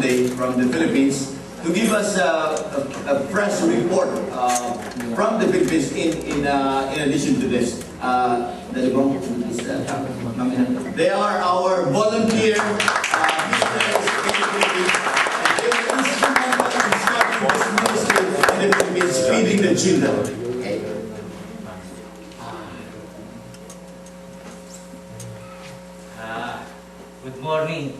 Monday from the Philippines to give us a press report from the Philippines in addition to this. They are our volunteer missionaries in the Philippines, and they are instrumental in starting this ministry in the Philippines, feeding the children. Good morning.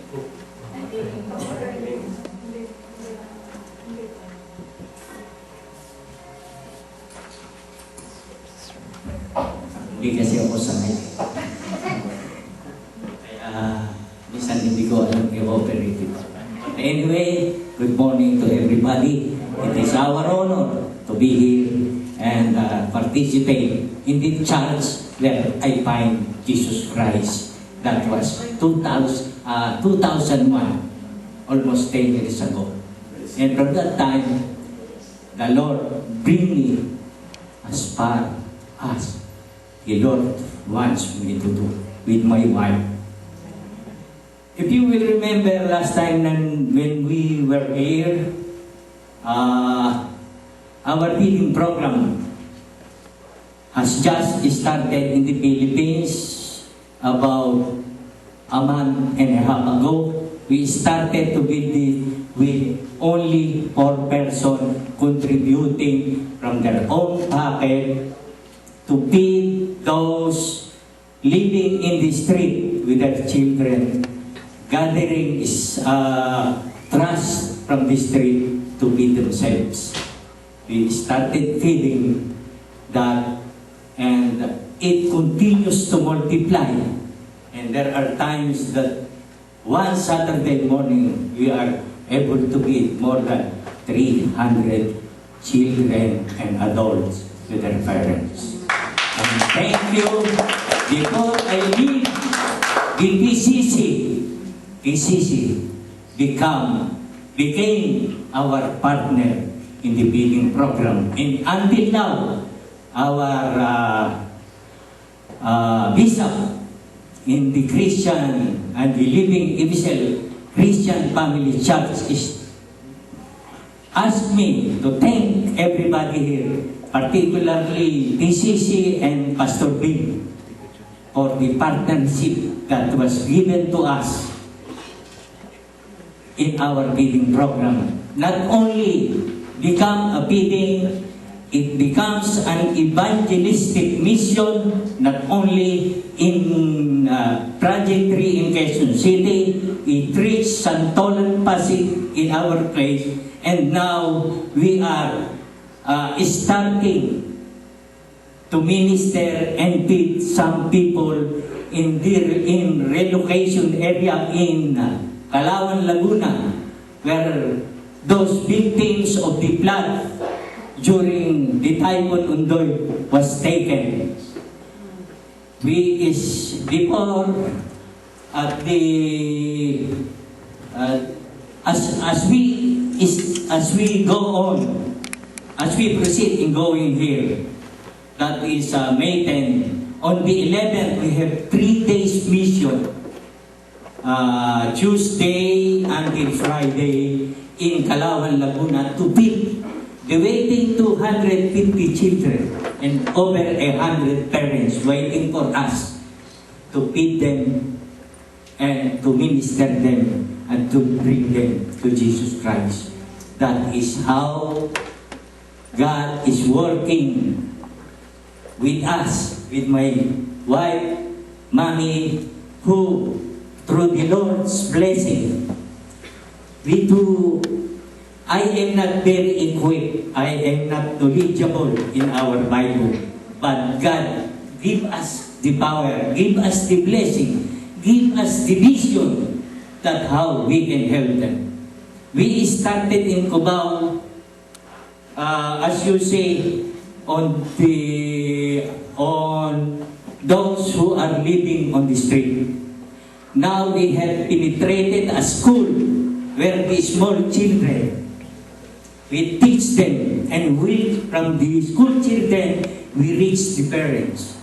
Hindi kasi ako sanay. Kaya, minsan hindi ko alam i-operate ito. Anyway, good morning to everybody. It is our honor to be here and participate in the church where I find Jesus Christ. That was 2001, almost 10 years ago. And from that time, the Lord bring me as far as the Lord wants me to do with my wife. If you will remember last time when we were here, our feeding program has just started in the Philippines. About a month and a half ago, we started to build it with only 4 persons contributing from their own pocket to feed those living in the street with their children, gathering trust from the street to feed themselves. We started feeding that, and it continues to multiply. And there are times that one Saturday morning, we are able to feed more than 300 children and adults with their parents. And thank you, because I leave the PCC became our partner in the feeding program. And until now, our bishop in the Christian and the Living Epistle Christian Family Church is asked me to thank everybody here, particularly PCC and Pastor Bing, for the partnership that was given to us in our feeding program. Not only become a feeding, it becomes an evangelistic mission, not only in Project 3 in Quezon City, it reached Santolan Pasig in our place, and now we are starting to minister and feed some people in relocation area in Calauan, Laguna, where those victims of the flood during the Typhoon Undoy was taken. We is before at the as we go on, as we proceed in going here, that is May 10. On the 11th, we have 3 days mission, Tuesday until Friday in Calauan, Laguna, to feed the waiting 250 children and over 100 parents waiting for us to feed them and to minister them and to bring them to Jesus Christ. That is how God is working with us, with my wife, Mommy, who through the Lord's blessing, I am not very equipped, I am not knowledgeable in our Bible, but God give us the power, give us the blessing, give us the vision that how we can help them. We started in Cubao, as you say, on those who are living on the street. Now we have penetrated a school where the small children, we teach them, and from the school children, we reach the parents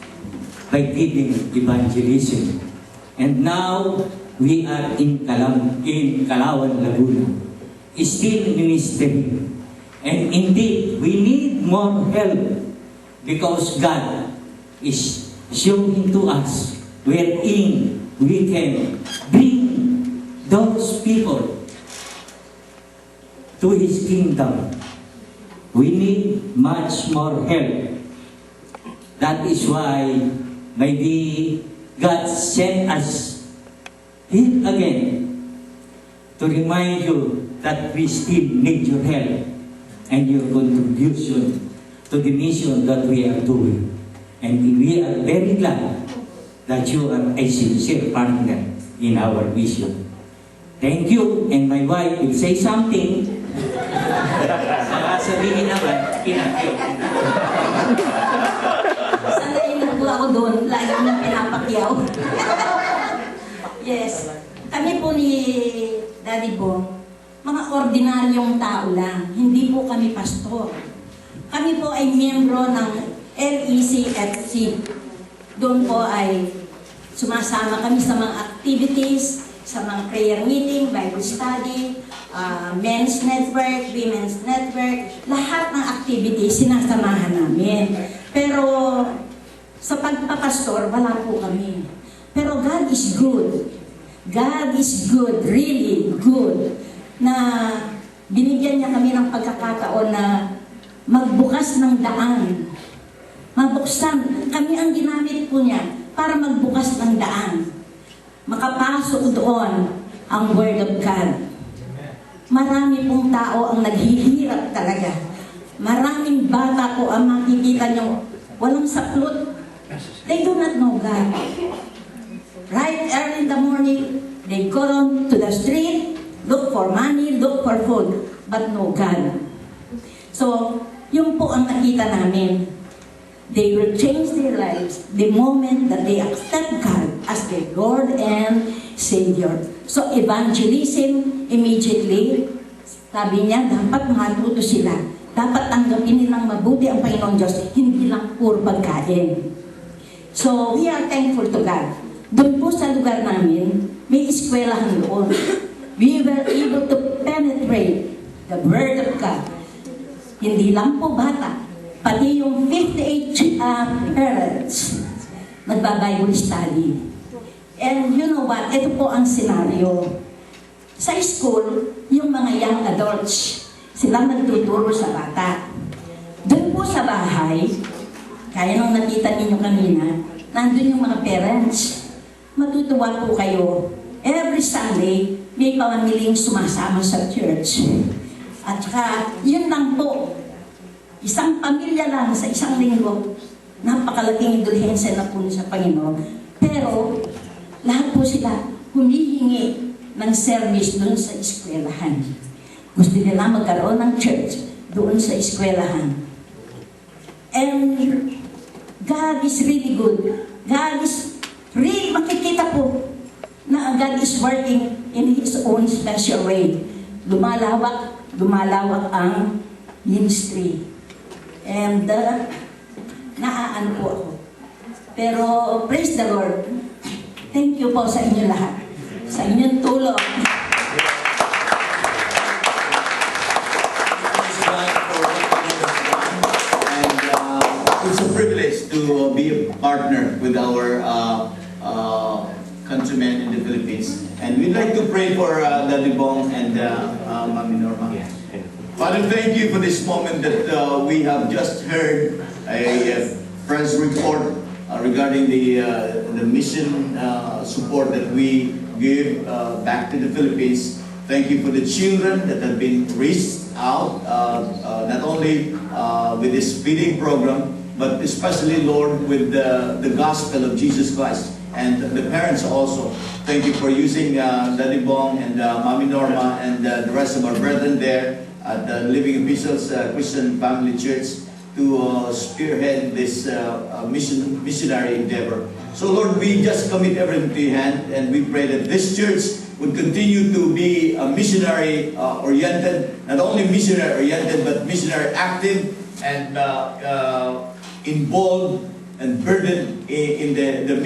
by giving evangelism. And now we are in Calauan, Laguna. still ministry. And indeed, we need more help because God is showing to us wherein we can bring those people to His kingdom. We need much more help. That is why maybe God sent us here again to remind you that we still need your help and your contribution to the mission that we are doing. And we are very glad that you are a sincere partner in our mission. Thank you, and my wife will say something. Sabihin naman, pinakyo. Sanayin po ako doon, lagi nang pinapakyaw. Yes. Kami po ni Daddy Bong, mga ordinaryong tao lang. Hindi po kami pastor. Kami po ay miyembro ng LECFC. Doon po ay sumasama kami sa mga activities, sa mga prayer meeting, Bible study, men's network, women's network, lahat ng activities sinasamahan namin. Pero sa pagpapastor, wala po kami. Pero God is good. God is good, really good, na binigyan niya kami ng pagkakataon na magbukas ng daan. Mabuksan. Kami ang ginamit po niya para magbukas ng daan. Makapasok doon ang Word of God. Marami pong tao ang naghihirap talaga. Maraming bata po ang makikita niyo walang saklot. They do not know God. Right early in the morning, they go on to the street, look for money, look for food, but no God. So, yun po ang nakita namin. They will change their lives the moment that they accept God as their Lord and Savior. So, evangelism immediately, sabi niya, dapat matuto sila. Dapat tanggapin nilang mabuti ang Panginoon Diyos, hindi lang puro pagkain. So, we are thankful to God. Doon po sa lugar namin, may eskwelahan doon. We were able to penetrate the Word of God. Hindi lang po bata, pati yung 58 parents nagba-Bible study. And you know what? Ito po ang senaryo. Sa school, yung mga young adults, silang nagtuturo sa bata. Doon po sa bahay, kaya nung nakita ninyo kanina, nandun yung mga parents. Matutuwa po kayo. Every Sunday, may pamamiling sumasama sa church. At saka, yun lang po. Isang pamilya lang sa isang linggo, napakalaking indulhensya na po sa Panginoon. Pero, lahat po sila humihingi ng service doon sa eskwelahan. Gusto nila magkaroon ng church doon sa eskwelahan. And God is really good. God is really, makikita po na God is working in His own special way. Lumalawak ang ministry. And naaano po ako. Pero praise the Lord. Thank you po sa inyo lahat. Sa inyong tulong. It's a privilege to be a partner with our countrymen in the Philippines. And we'd like to pray for Daddy Bong and Mami Norma. Father, thank you for this moment that we have just heard a press report regarding the mission support that we give back to the Philippines. Thank you for the children that have been reached out, not only with this feeding program, but especially, Lord, with the gospel of Jesus Christ. And the parents also. Thank you for using Daddy Bong and Mami Norma and the rest of our brethren there at the Living Epistles Christian Family Church to spearhead this missionary endeavor. So Lord, we just commit everything to your hand, and we pray that this church would continue to be missionary oriented, not only missionary oriented, but missionary active and involved and burdened in the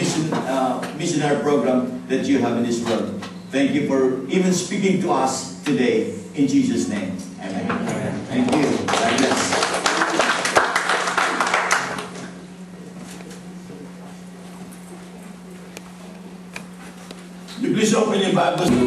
missionary program that you have in this world. Thank you for even speaking to us today. in Jesus' name. Amen. Thank you. God bless. Please open your Bibles.